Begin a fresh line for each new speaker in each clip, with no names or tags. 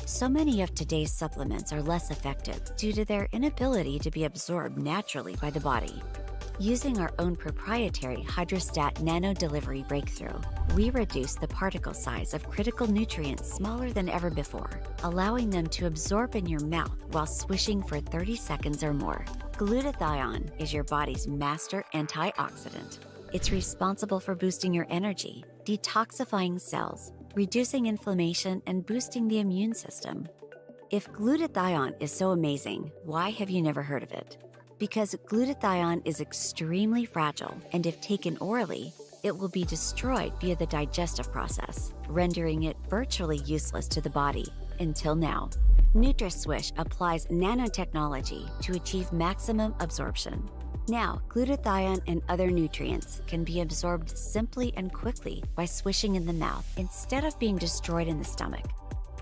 So many of today's supplements are less effective due to their inability to be absorbed naturally by the body. Using our own proprietary hydrostat nano delivery breakthrough, we reduce the particle size of critical nutrients smaller than ever before, allowing them to absorb in your mouth while swishing for 30 seconds or more. Glutathione is your body's master antioxidant. It's responsible for boosting your energy, detoxifying cells, reducing inflammation, and boosting the immune system. If glutathione is so amazing, why have you never heard of it? Because glutathione is extremely fragile, and if taken orally, it will be destroyed via the digestive process, rendering it virtually useless to the body. Until now, NutraSwish applies nanotechnology to achieve maximum absorption. Now, glutathione and other nutrients can be absorbed simply and quickly by swishing in the mouth instead of being destroyed in the stomach.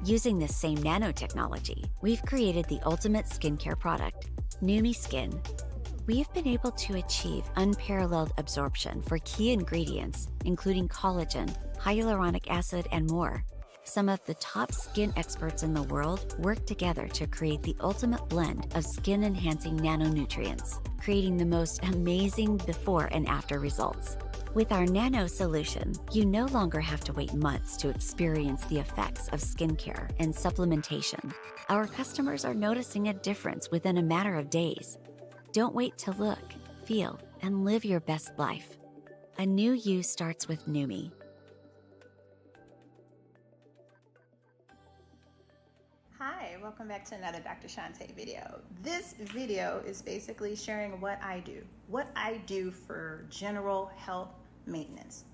Using this same nanotechnology, we've created the ultimate skincare product, Numi Skin. We've been able to achieve unparalleled absorption for key ingredients, including collagen, hyaluronic acid, and more. Some of the top skin experts in the world work together to create the ultimate blend of skin-enhancing nanonutrients, creating the most amazing before and after results. With our nano solution, you no longer have to wait months to experience the effects of skincare and supplementation. Our customers are noticing a difference within a matter of days. Don't wait to look, feel, and live your best life. A new you starts with Numi.
Hi, welcome back to another Dr. Shante video. This video is basically sharing what I do for general health maintenance.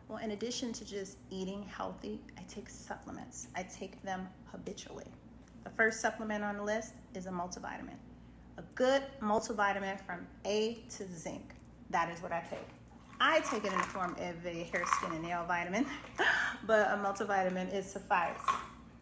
Well, in addition to just eating healthy, I take supplements. I take them habitually. The first supplement on the list is a multivitamin. A good multivitamin from A to zinc. That is what I take. I take it in the form of a hair, skin, and nail vitamin, but a multivitamin is suffice.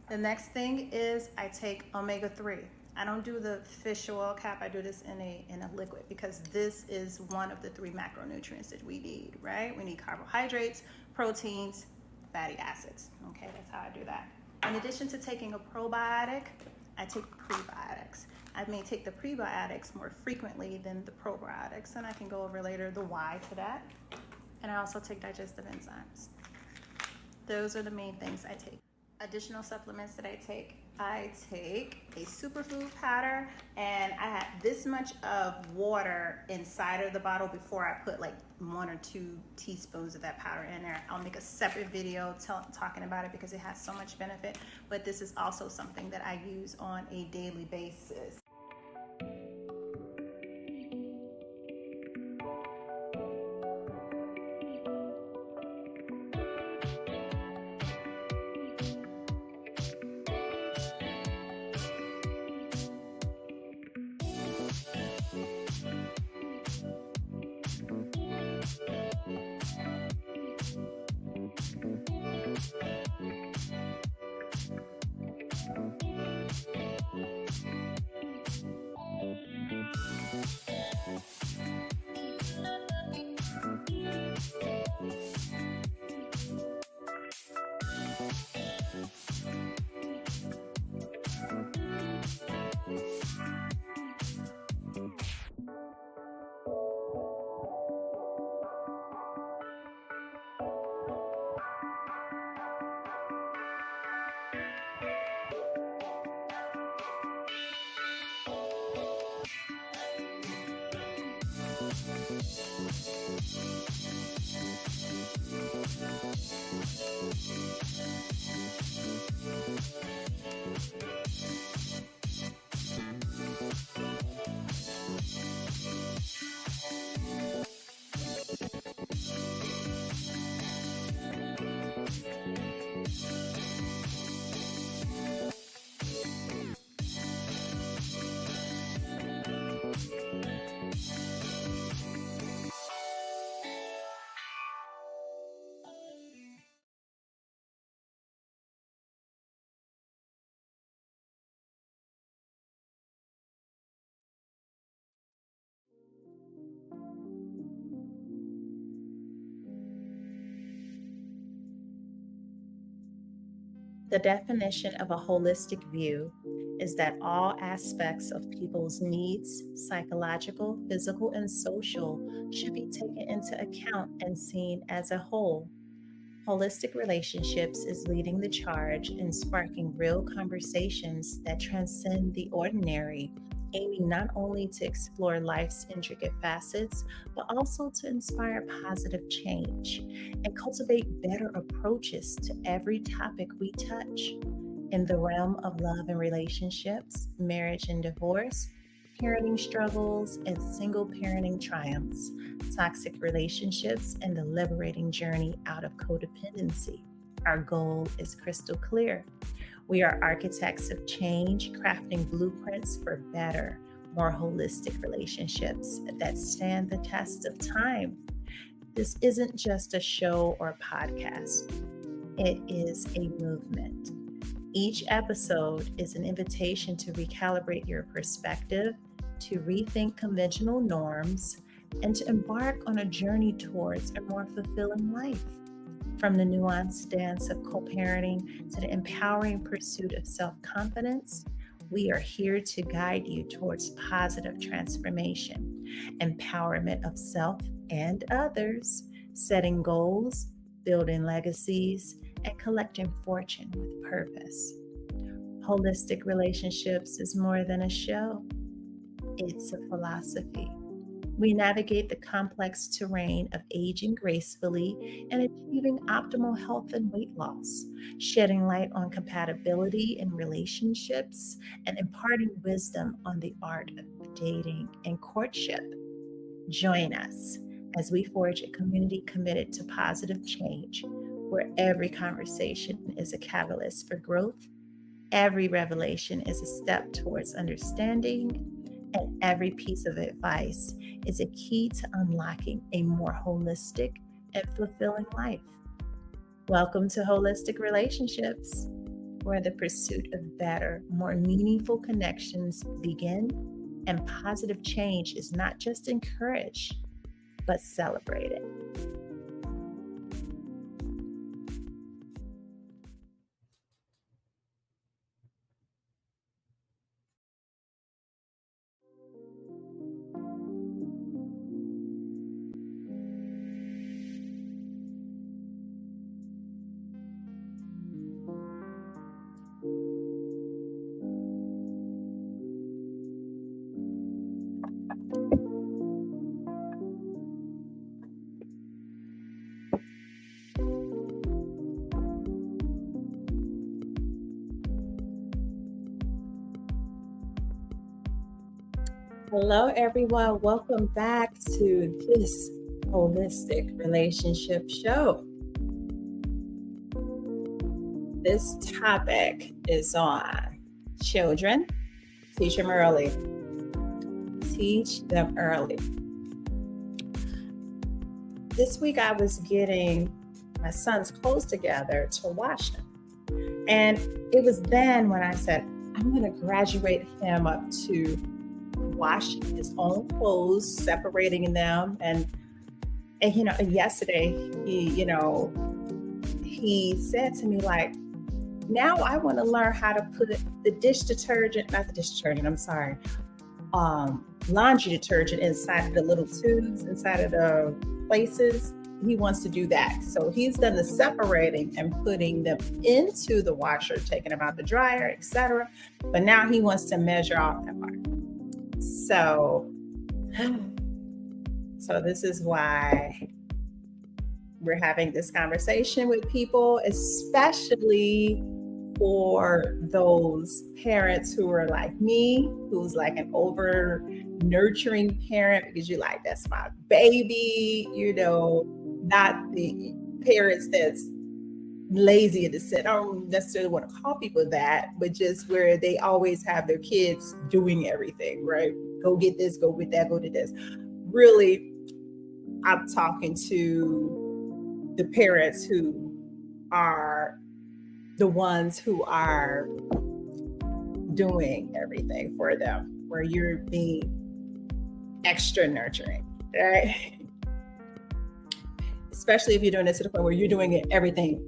The next thing is I take omega-3. I don't do the fish oil cap. I do this in a liquid because this is one of the 3 macronutrients that we need, right? We need carbohydrates, proteins, fatty acids. Okay, that's how I do that. In addition to taking a probiotic, I take prebiotics. I may take the prebiotics more frequently than the probiotics, and I can go over later the why to that. And I also take digestive enzymes. Those are the main things I take. Additional supplements that I take a superfood powder, and I have this much of water inside of the bottle before I put like 1 or 2 teaspoons of that powder in there. I'll make a separate video talking about it because it has so much benefit, but this is also something that I use on a daily basis. The definition of a holistic view is that all aspects of people's needs, psychological, physical, and social, should be taken into account and seen as a whole. Holistic relationships is leading the charge in sparking real conversations that transcend the ordinary, aiming not only to explore life's intricate facets, but also to inspire positive change and cultivate better approaches to every topic we touch. In the realm of love and relationships, marriage and divorce, parenting struggles and single parenting triumphs, toxic relationships, and the liberating journey out of codependency. Our goal is crystal clear. We are architects of change, crafting blueprints for better, more holistic relationships that stand the test of time. This isn't just a show or podcast, it is a movement. Each episode is an invitation to recalibrate your perspective, to rethink conventional norms, and to embark on a journey towards a more fulfilling life. From the nuanced dance of co-parenting to the empowering pursuit of self-confidence, we are here to guide you towards positive transformation, empowerment of self and others, setting goals, building legacies, and collecting fortune with purpose. Holistic relationships is more than a show, it's a philosophy. We navigate the complex terrain of aging gracefully and achieving optimal health and weight loss, shedding light on compatibility in relationships and imparting wisdom on the art of dating and courtship. Join us as we forge a community committed to positive change, where every conversation is a catalyst for growth, every revelation is a step towards understanding, and every piece of advice is a key to unlocking a more holistic and fulfilling life. Welcome to Holistic Relationships, where the pursuit of better, more meaningful connections begin, and positive change is not just encouraged, but celebrated. Hello, everyone. Welcome back to this Holistic Relationship Show. This topic is on children. Teach them early. Teach them early. This week I was getting my son's clothes together to wash them. And it was then when I said, I'm going to graduate him up to washing his own clothes, separating them. And yesterday he said to me, like, now I want to learn how to put laundry detergent inside of the little tubes, inside of the places. He wants to do that. So he's done the separating and putting them into the washer, taking them out the dryer, etc. But now he wants to measure out that part. So this is why we're having this conversation with people, especially for those parents who are like me, who's like an over nurturing parent, because you're like, that's my baby, not the parents that's lazy in the sense. I don't necessarily want to call people that, but just where they always have their kids doing everything, right? Go get this, go get that, go to this. Really, I'm talking to the parents who are the ones who are doing everything for them, where you're being extra nurturing, right? Especially if you're doing it to the point where you're doing everything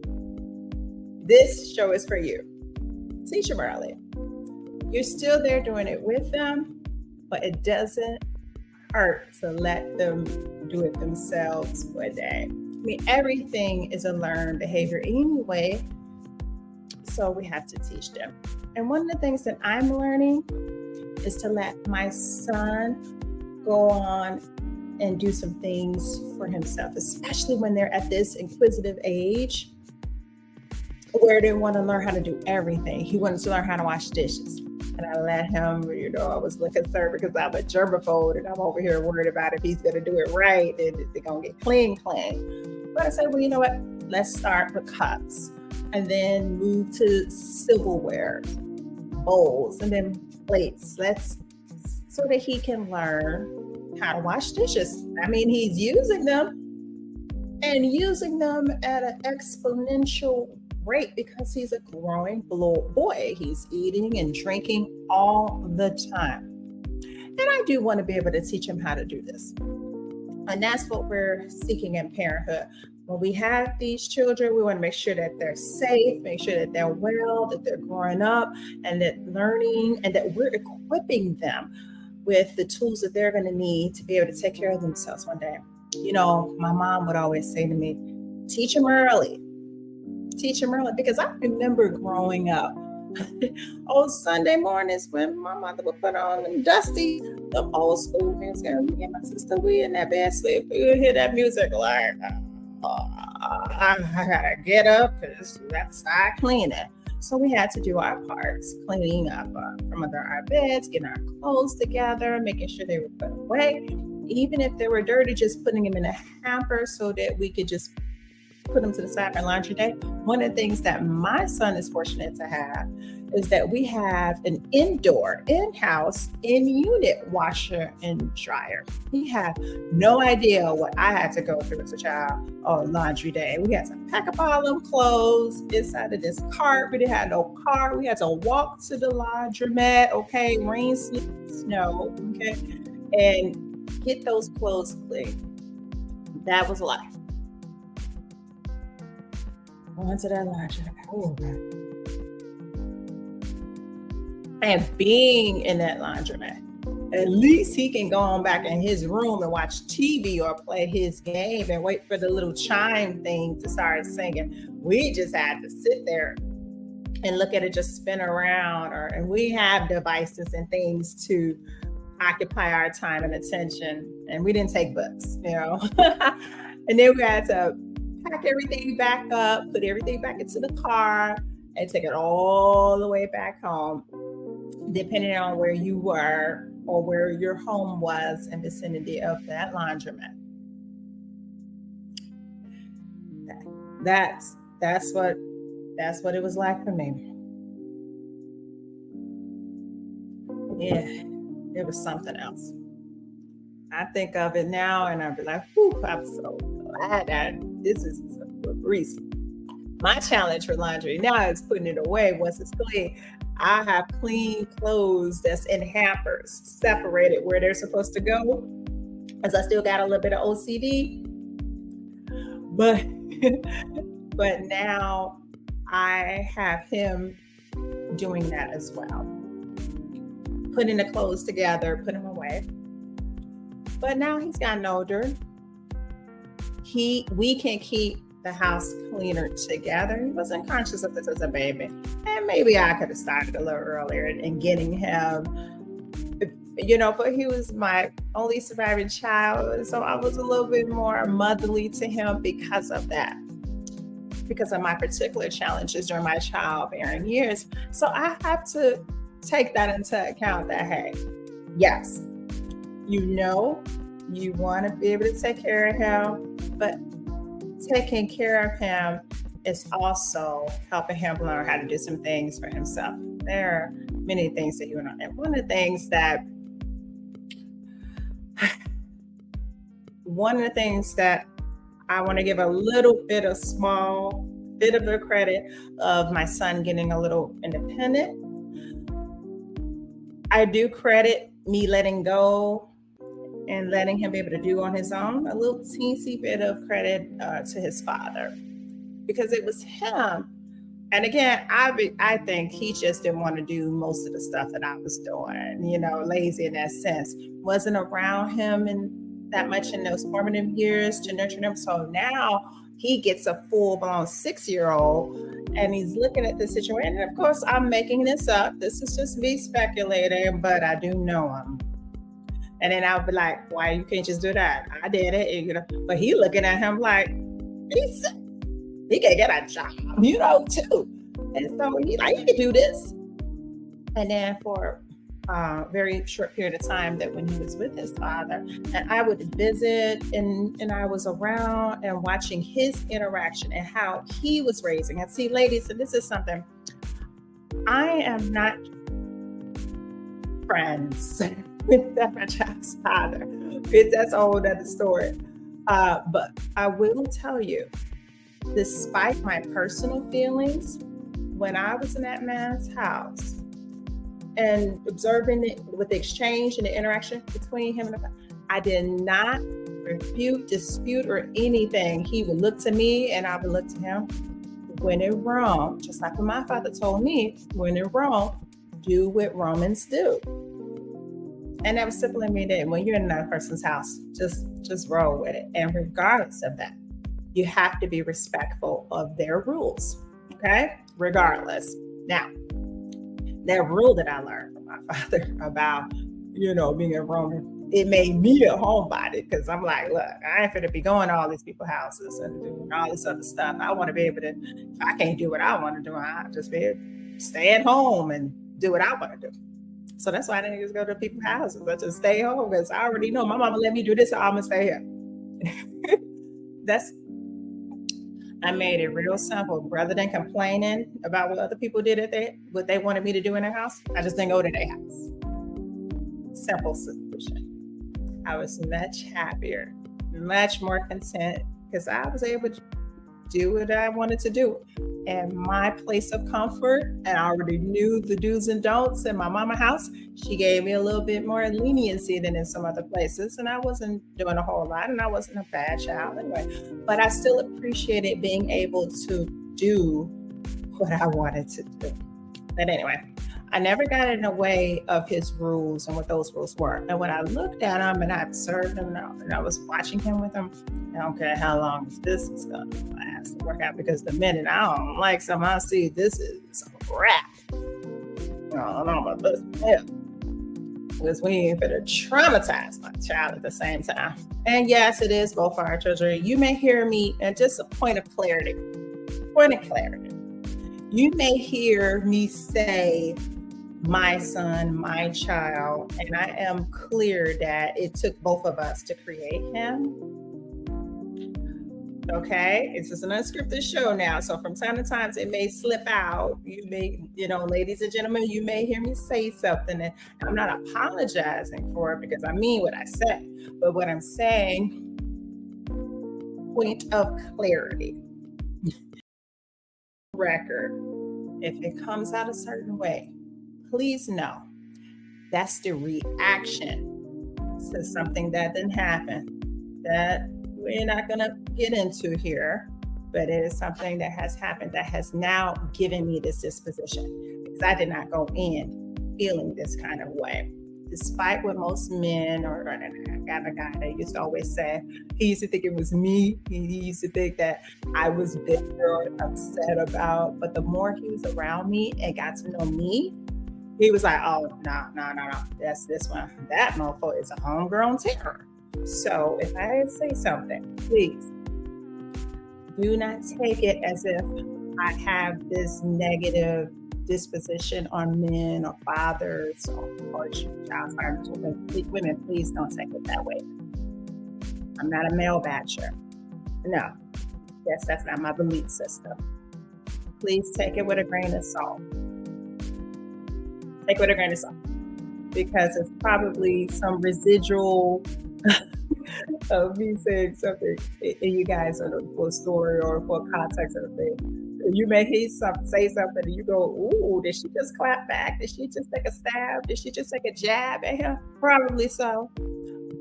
this show is for you. Teach them early. You're still there doing it with them, but it doesn't hurt to let them do it themselves for a day. I mean, everything is a learned behavior anyway, so we have to teach them. And one of the things that I'm learning is to let my son go on and do some things for himself, especially when they're at this inquisitive age where they want to learn how to do everything. He wanted to learn how to wash dishes. And I let him, I was concerned because I'm a germaphobe and I'm over here worried about if he's going to do it right and if they're going to get clean. But I said, well, you know what? Let's start with cups and then move to silverware, bowls, and then plates. So that he can learn how to wash dishes. I mean, he's using them at an exponential rate because he's a growing boy. He's eating and drinking all the time. And I do want to be able to teach him how to do this. And that's what we're seeking in parenthood. When we have these children, we want to make sure that they're safe, make sure that they're well, that they're growing up, and that learning, and that we're equipping them with the tools that they're going to need to be able to take care of themselves one day. You know, my mom would always say to me, teach them early. Teach them early, because I remember growing up on Sunday mornings when my mother would put on them dusty, the old school music. Me and my sister, we in that bed sleep. We would hear that music like, I gotta get up because we have to start cleaning. So we had to do our parts, cleaning up from under our beds, getting our clothes together, making sure they were put away. Even if they were dirty, just putting them in a hamper so that we could just put them to the side for laundry day. One of the things that my son is fortunate to have is that we have an indoor, in-house, in-unit washer and dryer. He had no idea what I had to go through as a child on laundry day. We had to pack up all them clothes inside of this cart. We didn't have no car. We had to walk to the laundromat, okay, rain, sleet, snow, okay, and get those clothes clean. That was life. Going to that laundromat. Oh, God. And being in that laundromat, at least he can go on back in his room and watch TV or play his game and wait for the little chime thing to start singing. We just had to sit there and look at it just spin around, and we have devices and things to occupy our time and attention, and we didn't take books, you know. And then we had to pack everything back up, put everything back into the car, and take it all the way back home, depending on where you were or where your home was in vicinity of that laundromat. That's what it was like for me. Yeah, it was something else. I think of it now and I'd be like, whew, I'm so glad that this is a breeze. My challenge for laundry now is putting it away once it's clean. I have clean clothes that's in hampers, separated where they're supposed to go, as I still got a little bit of OCD. But now I have him doing that as well. Putting the clothes together, putting them away. But now he's gotten older. We can keep the house cleaner together. He wasn't conscious of this as a baby. And maybe I could have started a little earlier in getting him, but he was my only surviving child. So I was a little bit more motherly to him because of that, because of my particular challenges during my childbearing years. So I have to take that into account that, hey, yes, you want to be able to take care of him, but taking care of him is also helping him learn how to do some things for himself. There are many things that you know. And one of the things that I want to give a little bit of the credit of my son getting a little independent. I do credit me letting go and letting him be able to do on his own, a little teensy bit of credit to his father, because it was him And again, I think he just didn't want to do most of the stuff that I was doing, lazy in that sense. Wasn't around him and that much in those formative years to nurture him. So now he gets a full-blown 6-year-old and he's looking at this situation. And of course, I'm making this up. This is just me speculating, but I do know him. And then I'll be like, why you can't just do that? I did it. And, but he looking at him like, he can get a job, too. And so he like, you can do this. And then for a very short period of time that when he was with his father, and I would visit and I was around and watching his interaction and how he was raising. And see, ladies, and this is something, I am not friends with that child's father. That's a whole other story. But I will tell you, despite my personal feelings, when I was in that man's house and observing it with the exchange and the interaction between him and the father, I did not refute, dispute, or anything. He would look to me and I would look to him. When in Rome, just like when my father told me, when in Rome, do what Romans do. And that was simply mean that when you're in another person's house, just roll with it. And regardless of that, you have to be respectful of their rules, okay? Regardless. Now, that rule that I learned from my father about, being a Roman, it made me a homebody because I'm like, look, I ain't finna be going to all these people's houses and doing all this other stuff. I want to be able to, if I can't do what I want to do, I'll just be able to stay at home and do what I want to do. So that's why I didn't just go to people's houses. I just stay home because I already know my mama let me do this, so I'm gonna stay here. I made it real simple. Rather than complaining about what other people did what they wanted me to do in their house, I just didn't go to their house. Simple solution. I was much happier, much more content because I was able to do what I wanted to do. And my place of comfort, and I already knew the do's and don'ts in my mama house, she gave me a little bit more leniency than in some other places. And I wasn't doing a whole lot, and I wasn't a bad child anyway. But I still appreciated being able to do what I wanted to do. But anyway, I never got in the way of his rules and what those rules were. And when I looked at him and I observed him and I was watching him with him, I don't care how long this is going to last to work out, because the minute I don't like something, I see this is a wrap. I'm about this. Because we ain't going to traumatize my child at the same time. And yes, it is both for our children. You may hear me, and just a point of clarity. You may hear me say, my son, my child, and I am clear that it took both of us to create him. Okay, it's just an unscripted show now, so from time to time it may slip out. You may, ladies and gentlemen, you may hear me say something, and I'm not apologizing for it because I mean what I say. But what I'm saying, point of clarity. Record, if it comes out a certain way, please know that's the reaction to something that didn't happen, that we're not going to get into here, but it is something that has happened that has now given me this disposition, because I did not go in feeling this kind of way. Despite what most men, or I got a guy that used to always say, he used to think it was me. He used to think that I was bitter or upset about, but the more he was around me and got to know me, he was like, oh, no, that's this one. That mofo is a homegrown terror. So if I say something, please do not take it as if I have this negative disposition on men or fathers or child partners. Women, please don't take it that way. I'm not a male basher. No, that's not my belief system. Please take it with a grain of salt. Take it with a grain of salt, because it's probably some residual of me saying something, and you guys are for a story or for context of a thing. You may hear say something and you go, ooh, did she just clap back? Did she just take a stab? Did she just take a jab at him? Probably so.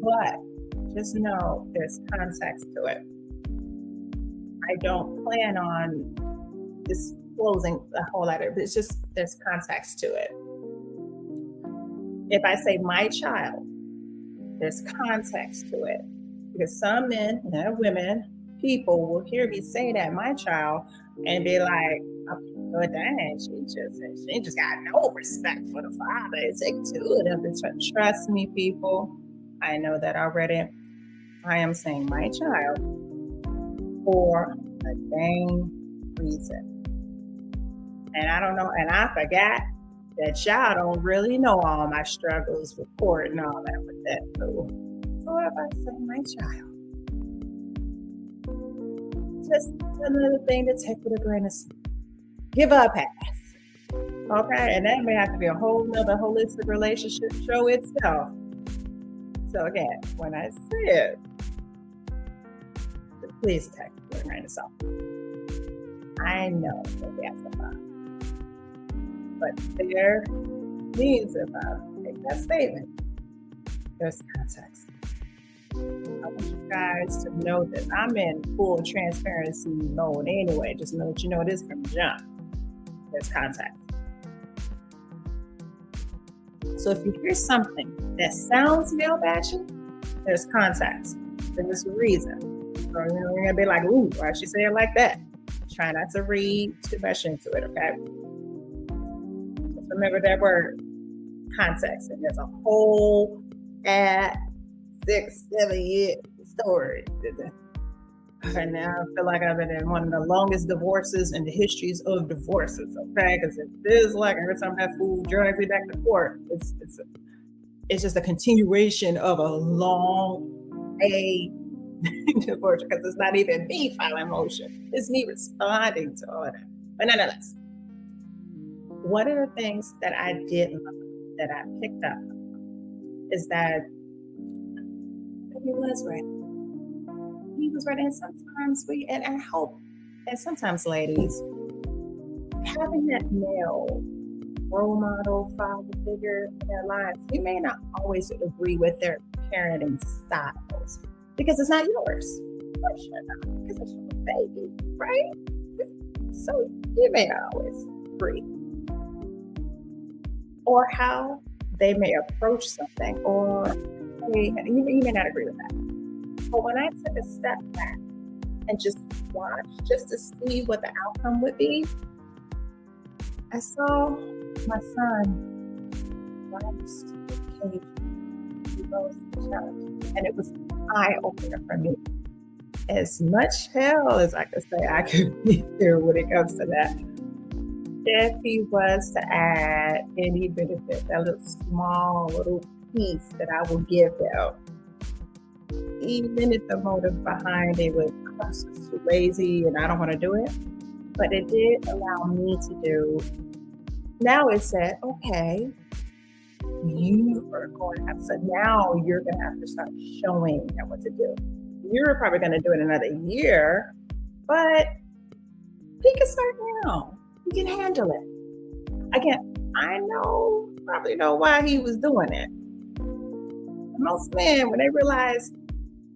But just know there's context to it. I don't plan on this disclosing a whole lot of it. It's just there's context to it. If I say my child, there's context to it. Because some men and women, people will hear me say that, my child, and be like, oh, dang, she just got no respect for the father. It takes two of them to trust me, people. I know that already. I am saying my child for a dang reason. And I don't know, and I forgot that y'all don't really know all my struggles with court and all that with that fool. So if I say my child, just another thing to take with a grain of salt. Give up pass. Okay, and that may have to be a whole nother holistic relationship show itself. So again, when I said, please take with a grain of salt. I know that that's a lot. But there means if I make that statement, there's context. I want you guys to know that I'm in full transparency mode anyway. Just know that you know this from jump. There's context. So if you hear something that sounds male bashing, there's context. There's a reason. So you're gonna be like, ooh, why'd she say it like that? Try not to read too much into it, okay? Just remember that word, context. And there's a whole 6-7 year story. And now I feel like I've been in one of the longest divorces in the histories of divorces, okay? Because it feels like every time that fool drags me back to court, it's just a continuation of a long divorce, because it's not even me filing motion. It's me responding to all that. But nonetheless, one of the things that I did love, that I picked up, is that he was right. He was right. And sometimes and I hope, and sometimes ladies, having that male role model, father figure in their lives, you may not always agree with their parenting styles because it's not yours. Of course you're not, because it's your baby, right? So you may not always agree. Or how they may approach something, or you may not agree with that. But when I took a step back and just watched, just to see what the outcome would be, I saw my son rise to the occasion. He rose to the challenge. And it was an eye-opener for me. As much hell as I could say I could be through when it comes to that, if he was to add any benefit, that little piece that I will give him, even if the motive behind it was too lazy and I don't want to do it, but it did allow me to do. Now it said, okay, you are going to have, so now you're going to have to start showing him what to do. You're probably going to do it another year, but he can start now. He can handle it. Again, I probably know why he was doing it. Most men, when they realize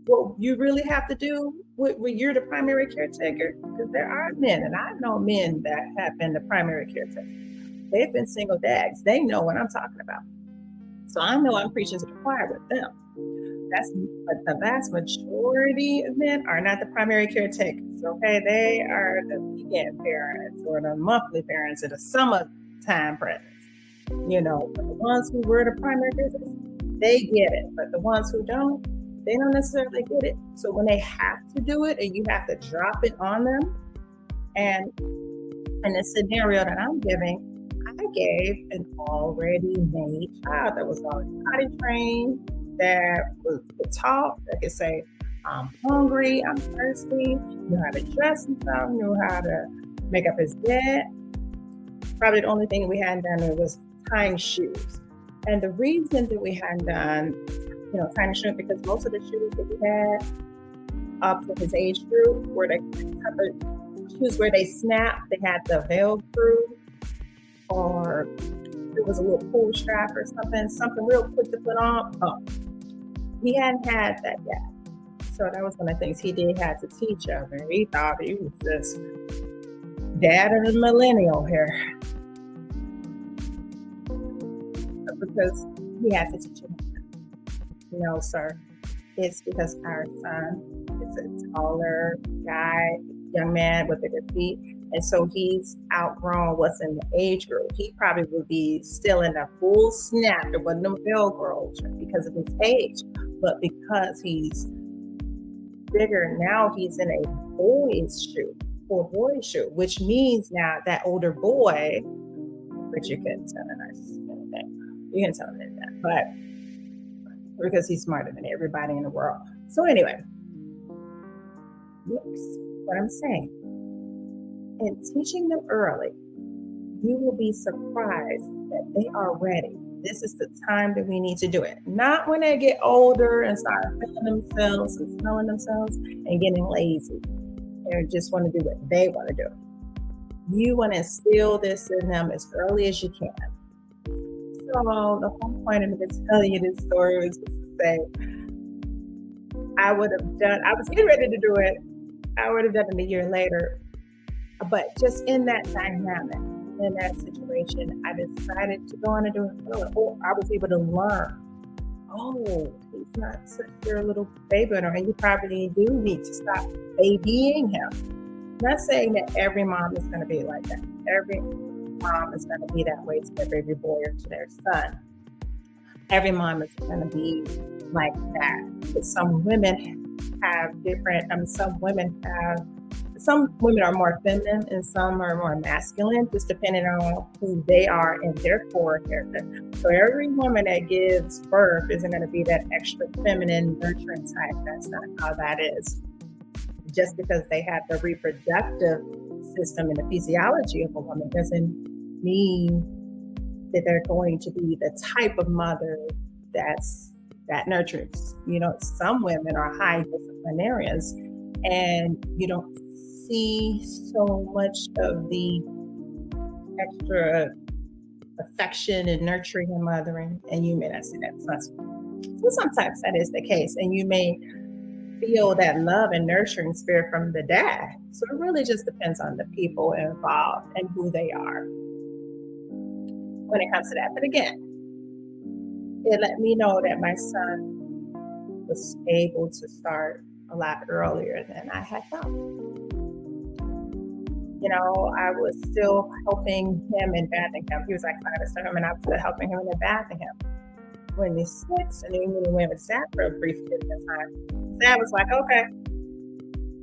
what you really have to do when you're the primary caretaker, because there are men, and I know men that have been the primary caretaker. They've been single dads. They know what I'm talking about. So I know I'm preaching to the choir with them. But the vast majority of men are not the primary caretakers, okay? They are the weekend parents or the monthly parents or the summertime parents. But the ones who were the primary caretakers, they get it. But the ones who don't, they don't necessarily get it. So when they have to do it and you have to drop it on them, and in the scenario that I'm giving, I gave an already made child that was already potty trained, that could talk, that could say, I'm hungry, I'm thirsty, knew how to dress himself, knew how to make up his bed. Probably the only thing we hadn't done was tying shoes. And the reason that we hadn't done, tying shoes, because most of the shoes that we had up to his age group were the type of shoes where they snap, they had the Velcro, or it was a little pull strap or something real quick to put on. He hadn't had that yet. So that was one of the things he did have to teach him. And he thought he was just dad of the millennial here, because he has to teach him. No, sir. It's because our son is a taller guy, young man with bigger feet. And so he's outgrown what's in the age group. He probably would be still in a full snap of one of them girls because of his age. But because he's bigger, now he's in a boy's shoe, which means now that older boy, which you couldn't tell him anything. You can tell him that, but because he's smarter than everybody in the world. So anyway, what I'm saying, in teaching them early, you will be surprised that they are ready. This is the time that we need to do it. Not when they get older and start feeling themselves and smelling themselves and getting lazy and just want to do what they want to do. You want to instill this in them as early as you can. So the whole point of me telling you this story was just to say, I was getting ready to do it. I would have done it a year later. But just in that dynamic, in that situation, I decided to go on and do it early. Oh, I was able to learn. Oh, he's not such a little baby, and you probably do need to stop babying him. Not saying that every mom is going to be like that. Every mom is going to be that way to their baby boy or to their son. Every mom is going to be like that. But some women have different, some women are more feminine and some are more masculine, just depending on who they are and their core character. So every woman that gives birth isn't going to be that extra feminine, nurturing type. That's not how that is. Just because they have the reproductive system and the physiology of a woman doesn't mean that they're going to be the type of mother that nurtures. Some women are high disciplinarians, and you don't see so much of the extra affection and nurturing and mothering, and you may not see that. So sometimes that is the case, and you may feel that love and nurturing spirit from the dad. So it really just depends on the people involved and who they are when it comes to that. But again, it let me know that my son was able to start a lot earlier than I had thought. I was still helping him in bathing him. He was like 5 or 7, and I was still helping him in bathing him. When he's 6, and then when he went with Sad for a brief period of time, Sad was like, okay.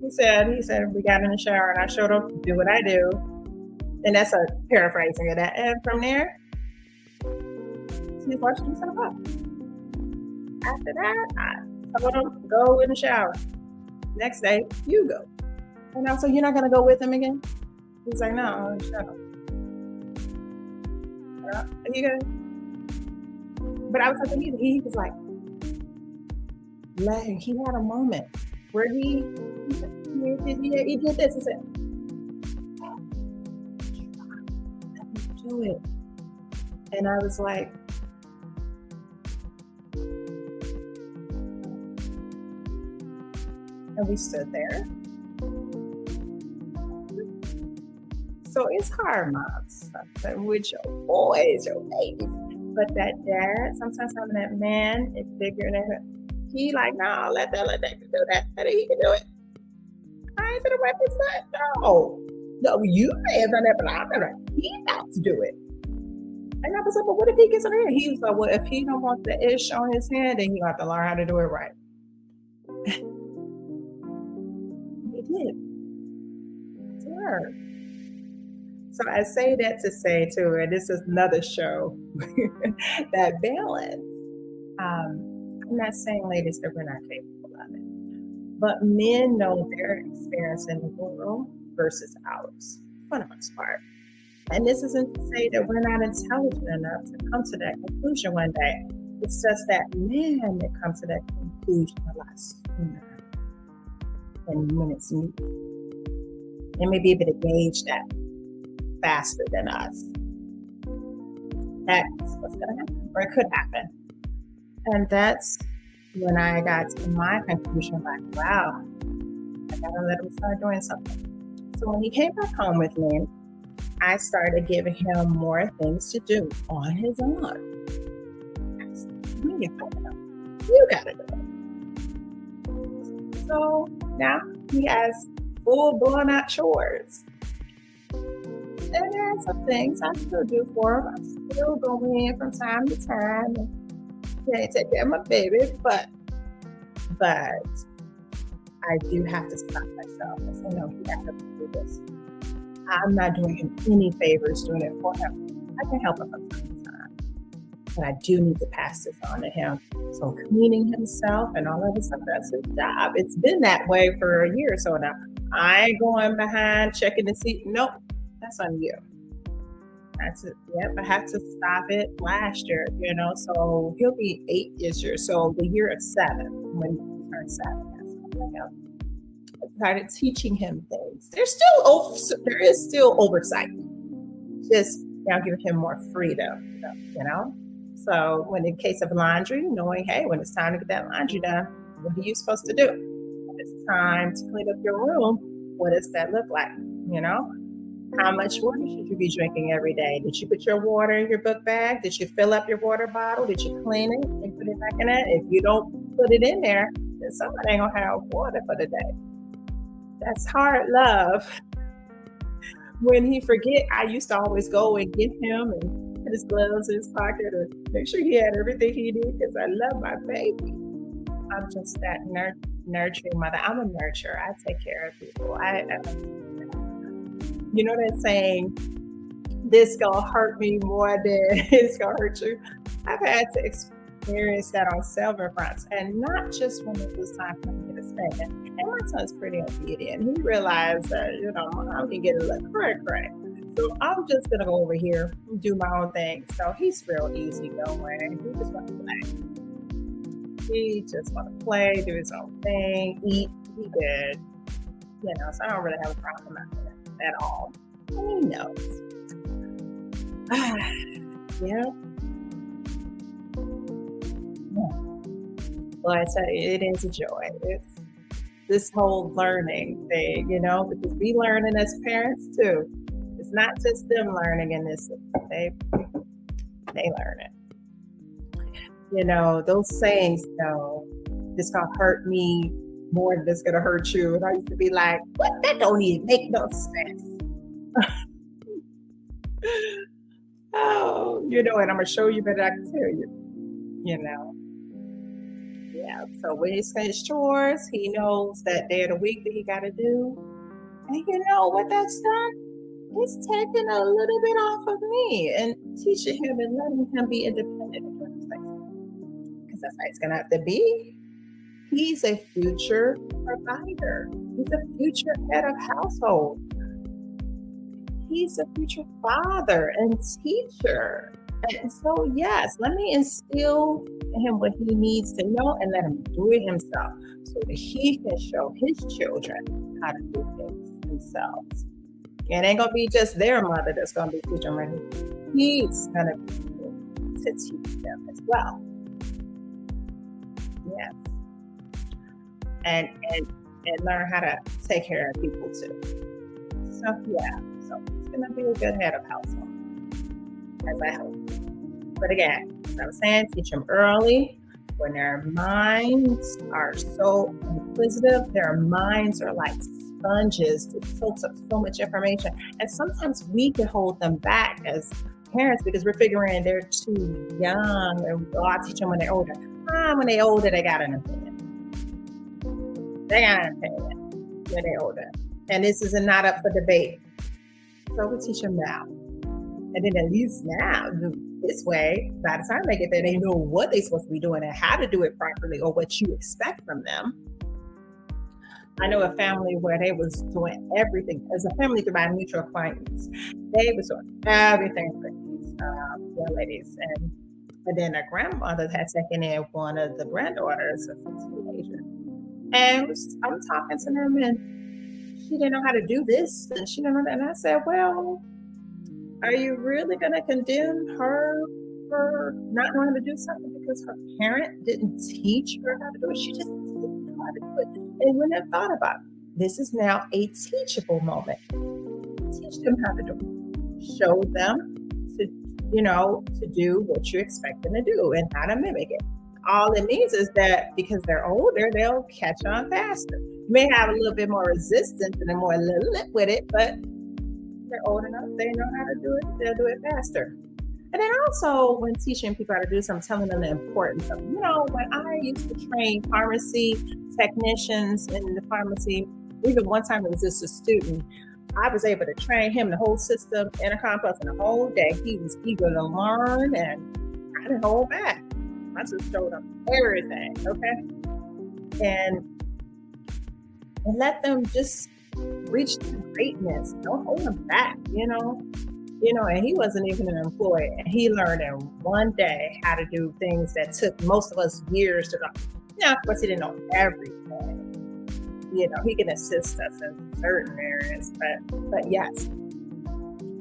He said, we got in the shower, and I showed him, do what I do. And that's a paraphrasing of that. And from there, he washed himself up. After that, I told him, go in the shower. Next day, you go. And I was like, you're not going to go with him again? He's like, no, shut up. Are you good? But I was like, he was like, he had a moment where he did this. He said, do it. And I was like, and we stood there. So it's hard, moms, with your boys, your babies. But that dad, sometimes having that man is bigger than he like, nah, let that do that. He can do it. I ain't gonna wipe his butt. No, you may have done that, but I'm gonna. He got to do it. And I was like, well, what if he gets in there? He was like, well, if he don't want the ish on his hand, then you have to learn how to do it right. He did. It's hard. So I say that to say too, and this is another show, that balance. I'm not saying, ladies, that we're not capable of it, but men know their experience in the world versus ours, for the most part. And this isn't to say that we're not intelligent enough to come to that conclusion one day. It's just that men that come to that conclusion a lot sooner than when it's new. They may be able to gauge that faster than us. That's what's going to happen, or it could happen. And that's when I got to my conclusion, like, wow, I got to let him start doing something. So when he came back home with me, I started giving him more things to do on his own. You gotta do it. So now he has full blown out chores. And there are some things I still do for him. I still go in from time to time and take care of my baby, but I do have to stop myself and say, no, he has to do this. I'm not doing him any favors doing it for him. I can help him from time to time, but I do need to pass this on to him. So cleaning himself and all of this stuff, that's his job. It's been that way for a year or so now. I ain't going behind checking to see. Nope, that's on you. That's it. Yep, I had to stop it last year, so he'll be 8 this year. So the year of 7, when he turned 7. I started teaching him things. There is still oversight. Just now giving him more freedom, So when in case of laundry, knowing, hey, when it's time to get that laundry done, what are you supposed to do? When it's time to clean up your room, what does that look like? How much water should you be drinking every day? Did you put your water in your book bag? Did you fill up your water bottle? Did you clean it and put it back in it? If you don't put it in there, then somebody ain't gonna have water for the day. That's hard love. When he forget, I used to always go and get him and put his gloves in his pocket and make sure he had everything he needed because I love my baby. I'm just that nurturing mother. I'm a nurturer. I take care of people. You know that saying, this gonna hurt me more than it's gonna hurt you? I've had to experience that on several fronts, and not just when it was time for me to get a spanking. And my son's pretty obedient. He realized that, Mom can get a little cray. So I'm just gonna go over here and do my own thing. So he's real easy going. He just wanna play. He just wanna play, do his own thing, eat, be good. So I don't really have a problem at all. And he knows. Yeah. Well, I tell you, it is a joy. It's this whole learning thing, because we learning as parents too. It's not just them learning in this; they learn it. Those sayings, this gonna hurt me more than it's gonna hurt you. And I used to be like, what? That don't even make no sense. Oh, and I'm gonna show you better I can tell you. Yeah. So when he's finished chores, he knows that day of the week that he gotta do. And what that's done? It's taking a little bit off of me and teaching him and letting him be independent. Because that's how it's gonna have to be. He's a future provider. He's a future head of household. He's a future father and teacher. And so, yes, let me instill in him what he needs to know and let him do it himself so that he can show his children how to do things themselves. It ain't going to be just their mother that's going to be teaching them. He's going to be able to teach them as well. Yes. And learn how to take care of people too. So, yeah. So it's going to be a good head of household, as I hope. But again, as I was saying, teach them early. When their minds are so inquisitive, their minds are like sponges that soaks up so much information. And sometimes we can hold them back as parents because we're figuring they're too young, and I'll teach them when they're older. When they're older, they got an opinion. They got an opinion when they're older. And this is not up for debate. So we teach them now. And then at least now, this way, by the time they get there, they know what they're supposed to be doing and how to do it properly or what you expect from them. I know a family where they was doing everything. As a family through my mutual acquaintance, they was doing everything for these young ladies. And then a grandmother had taken in one of the granddaughters as a teenager. And I'm talking to them, and she didn't know how to do this, and she didn't know that. And I said, well, are you really going to condemn her for not knowing how to do something because her parent didn't teach her how to do it? She just didn't know how to do it. And wouldn't have thought about
This is now a teachable moment. Teach them how to do it. Show them to do what you expect them to do and how to mimic it. All it means is that because they're older, they'll catch on faster. You may have a little bit more resistance and more lip with it, but they're old enough, they know how to do it, they'll do it faster. And then also when teaching people how to do something, telling them the importance of, when I used to train pharmacy technicians in the pharmacy, even one time it was just a student, I was able to train him the whole system, intercom plus, in the whole day. He was eager to learn and I didn't hold back. I just showed him everything, okay? And let them just reach to greatness. Don't hold them back, and he wasn't even an employee. And he learned in one day how to do things that took most of us years to learn. Now, of course, he didn't know everything. He can assist us in certain areas, but yes.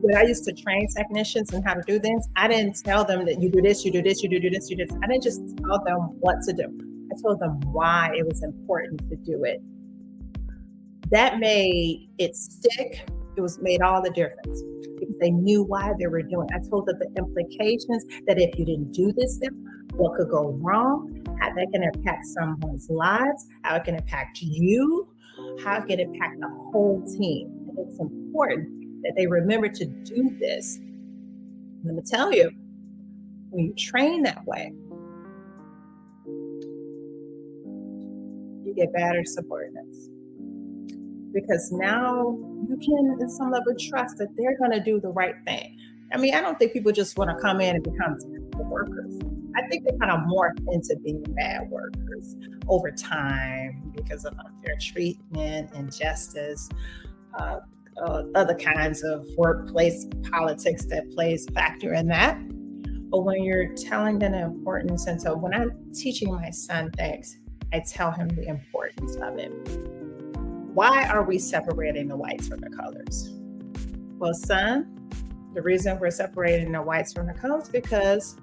When I used to train technicians and how to do things, I didn't tell them that you do this, you do this, you do this, you do this. I didn't just tell them what to do. I told them why it was important to do it. That made it stick. It made all the difference because they knew why they were doing it. I told them the implications that if you didn't do this thing, what could go wrong, how that can impact someone's lives, how it can impact you, how it can impact the whole team. And it's important that they remember to do this. Let me tell you, when you train that way, you get better subordinates. Because now you can, in some level, trust that they're going to do the right thing. I mean, I don't think people just want to come in and become terrible workers. I think they kind of morph into being bad workers over time because of unfair treatment, injustice, other kinds of workplace politics that plays a factor in that. But when you're telling them the importance, and so when I'm teaching my son things, I tell him the importance of it. Why are we separating the whites from the colors? Well, son, the reason we're separating the whites from the colors is because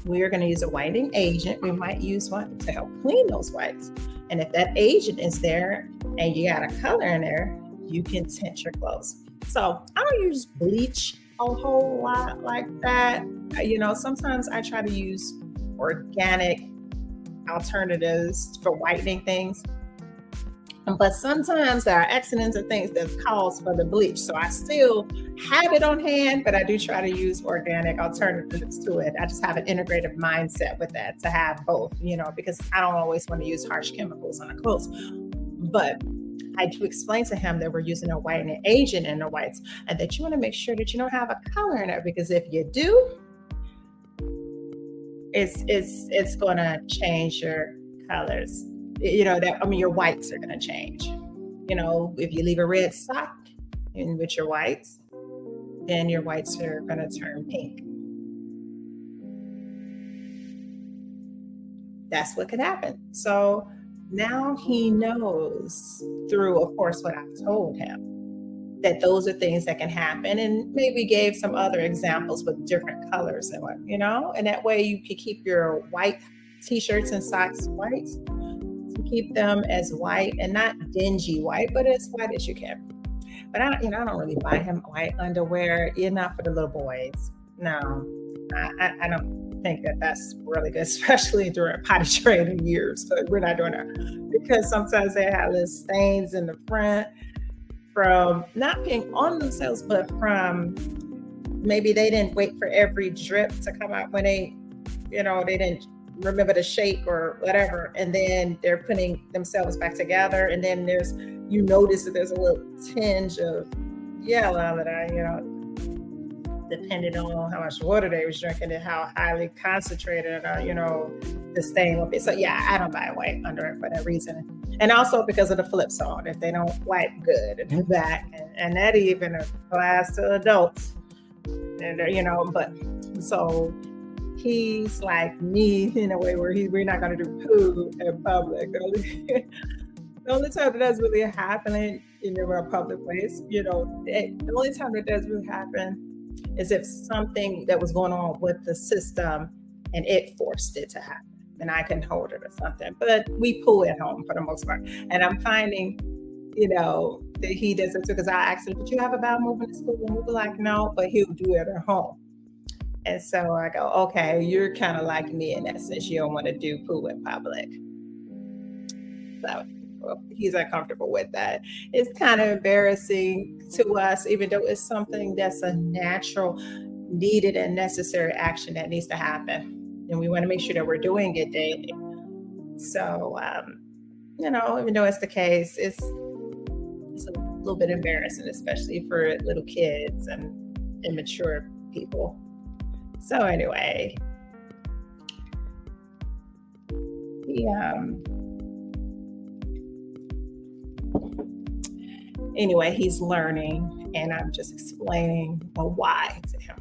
we are going to use a whitening agent. We might use one to help clean those whites. And if that agent is there and you got a color in there, you can tint your clothes. So I don't use bleach a whole lot like that. Sometimes I try to use organic alternatives for whitening things. But sometimes there are accidents and things that cause for the bleach. So I still have it on hand, but I do try to use organic alternatives to it. I just have an integrative mindset with that to have both, because I don't always want to use harsh chemicals on the clothes. But I do explain to him that we're using a whitening agent in the whites and that you want to make sure that you don't have a color in it, because if you do, it's going to change your colors. Your whites are going to change. If you leave a red sock in with your whites, then your whites are going to turn pink. That's what could happen. So now he knows through, of course, what I've told him, that those are things that can happen, and maybe gave some other examples with different colors and what, and that way you could keep your white t-shirts and socks white. Keep them as white and not dingy white, but as white as you can. But I don't really buy him white underwear. Not for the little boys. No, I don't think that that's really good, especially during potty training years. So we're not doing that because sometimes they have little stains in the front from not being on themselves, but from maybe they didn't wait for every drip to come out when they didn't remember to shake or whatever, and then they're putting themselves back together, and then you notice that there's a little tinge of yellow that depending on how much water they was drinking and how highly concentrated the stain will be. So yeah, I don't buy white underwear for that reason, and also because of the flip side, if they don't wipe good in the back, and that even applies to adults, and but so. He's like me in a way where we're not going to do poo in public. The only time that that's really happening in a public place, the only time that does really happen is if something that was going on with the system and it forced it to happen, and I can hold it or something. But we poo at home for the most part. And I'm finding that he doesn't do. Because I asked him, did you have a bowel movement in school? And he was like, no, but he'll do it at home. And so I go, okay, you're kind of like me in that sense. You don't want to do poo in public. So he's uncomfortable with that. It's kind of embarrassing to us, even though it's something that's a natural, needed, and necessary action that needs to happen. And we want to make sure that we're doing it daily. So, even though it's the case, it's a little bit embarrassing, especially for little kids and immature people. So anyway, he's learning, and I'm just explaining why to him.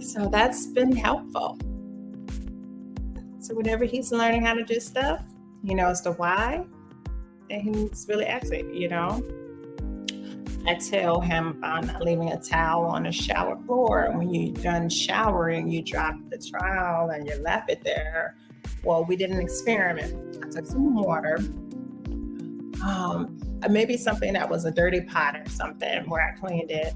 So that's been helpful. So whenever he's learning how to do stuff, he knows the why, and he's really asking, I tell him about not leaving a towel on the shower floor. When you're done showering, you drop the towel and you left it there. Well, we did an experiment. I took some water, maybe something that was a dirty pot or something where I cleaned it.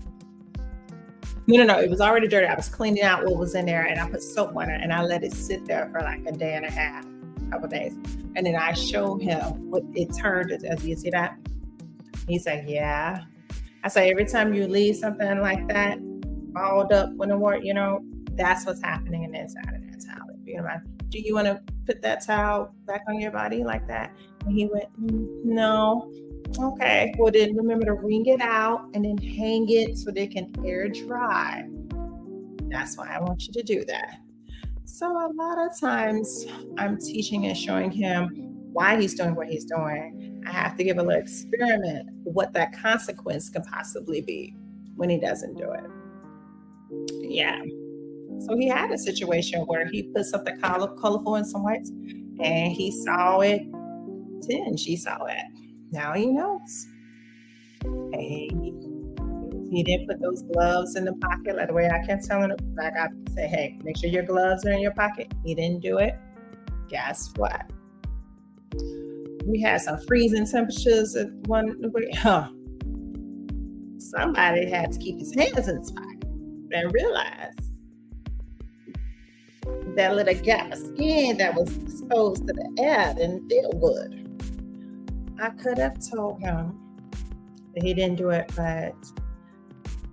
No, it was already dirty. I was cleaning out what was in there, and I put soap on it, and I let it sit there for like a day and a half, a couple days. And then I showed him what it turned into. Do you see that? He said, yeah. I say, every time you leave something like that balled up when the water, that's what's happening in the inside of that towel. Do you want to put that towel back on your body like that? And he went, no. Okay, well then remember to wring it out and then hang it so they can air dry. That's why I want you to do that. So a lot of times I'm teaching and showing him why he's doing what he's doing. I have to give a little experiment what that consequence can possibly be when he doesn't do it. Yeah. So he had a situation where he put something colorful in some whites, and he saw it. Then she saw it. Now he knows. Hey, he didn't put those gloves in the pocket like the way I kept telling him. Like I say, hey, make sure your gloves are in your pocket. He didn't do it. Guess what? We had some freezing temperatures at one. Somebody had to keep his hands in his pocket and realize that little gap of skin that was exposed to the air didn't feel good. I could have told him that he didn't do it, but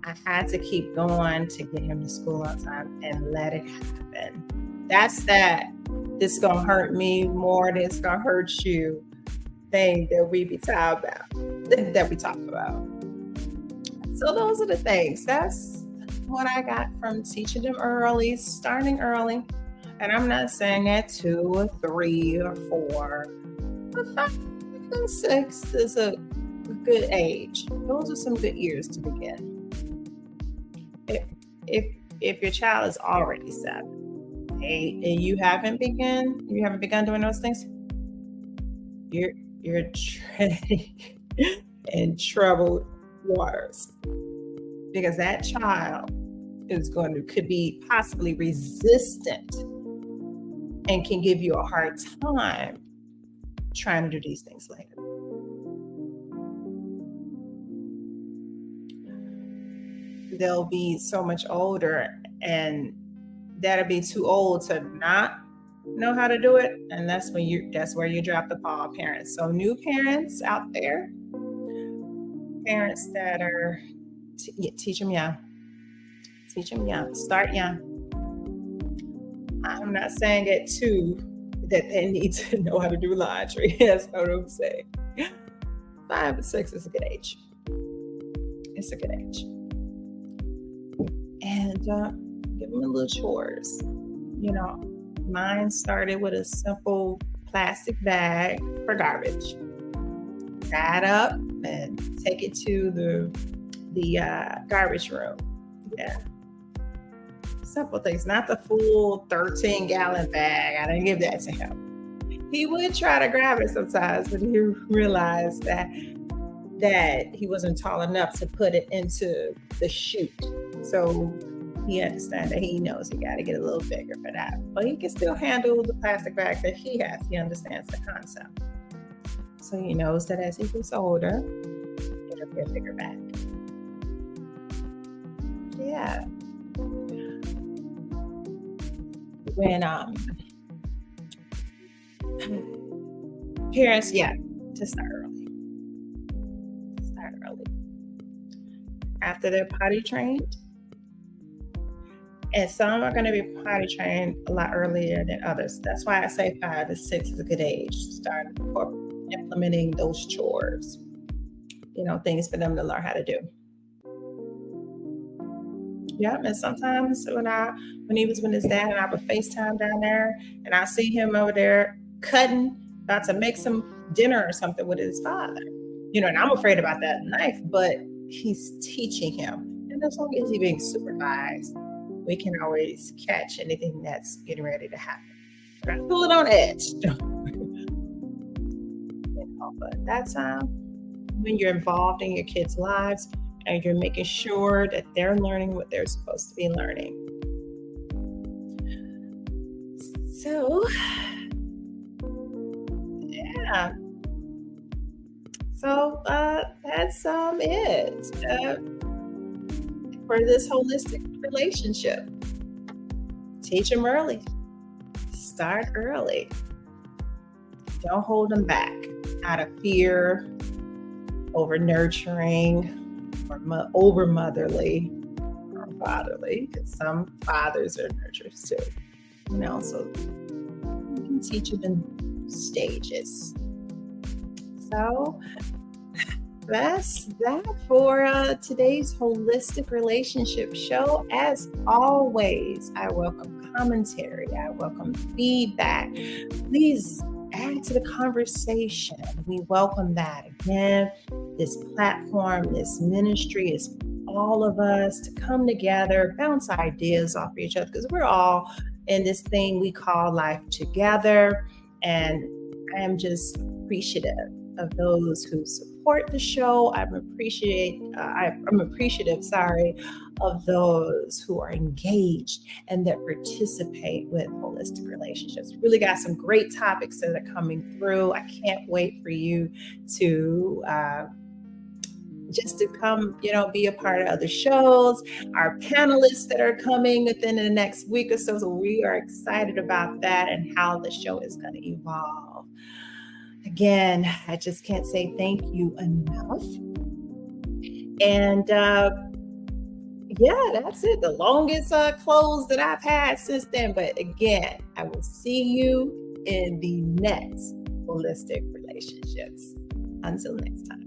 I had to keep going to get him to school on time and let it happen. That's that. This is going to hurt me more than it's going to hurt you thing that we be talking about, that we talk about. So those are the things. That's what I got from teaching them early, starting early. And I'm not saying that 2 or 3 or 4, but 5 and 6 is a good age. Those are some good years to begin. If your child is already 7, 8, and you haven't begun doing those things, you're treading in troubled waters, because that child could be possibly resistant and can give you a hard time trying to do these things later. They'll be so much older, and that'll be too old to not know how to do it, and that's where you drop the ball, parents. So new parents out there, parents that are teach them young, start young. I'm not saying it too that they need to know how to do laundry. That's not what I'm saying. 5 and 6 is a good age. It's a good age. And give them a little chores. Mine started with a simple plastic bag for garbage. Tie it up and take it to the garbage room. Yeah. Simple things, not the full 13-gallon bag. I didn't give that to him. He would try to grab it sometimes, but he realized that he wasn't tall enough to put it into the chute. So he understands that he knows he got to get a little bigger for that. But he can still handle the plastic bag that he has. He understands the concept. So he knows that as he gets older, it'll be a bigger back. Yeah. When parents, to start early. Start early. After they're potty trained, and some are going to be potty trained a lot earlier than others. That's why I say 5 to 6 is a good age to start implementing those chores. Things for them to learn how to do. Yeah, and sometimes when he was with his dad, and I would FaceTime down there, and I see him over there cutting, about to make some dinner or something with his father. And I'm afraid about that knife, but he's teaching him, and as long as he's being supervised, we can always catch anything that's getting ready to happen. But I pull it on edge. But that's when you're involved in your kids' lives, and you're making sure that they're learning what they're supposed to be learning. So, yeah. So that's it for this holistic relationship. Teach them early. Start early. Don't hold them back out of fear, over nurturing, or over motherly or fatherly, because some fathers are nurturers too. So you can teach them in stages. So that's that for today's holistic relationship show. As always, I welcome commentary. I welcome feedback. Please add to the conversation. We welcome that. Again, this platform, this ministry is all of us to come together, bounce ideas off of each other, because we're all in this thing we call life together. And I am just appreciative of those who support the show. I'm appreciative, of those who are engaged and that participate with holistic relationships. Really got some great topics that are coming through. I can't wait for you to just to come, be a part of other shows, our panelists that are coming within the next week or so. So we are excited about that and how the show is going to evolve. Again, I just can't say thank you enough. And that's it. The longest close that I've had since then. But again, I will see you in the next holistic relationships. Until next time.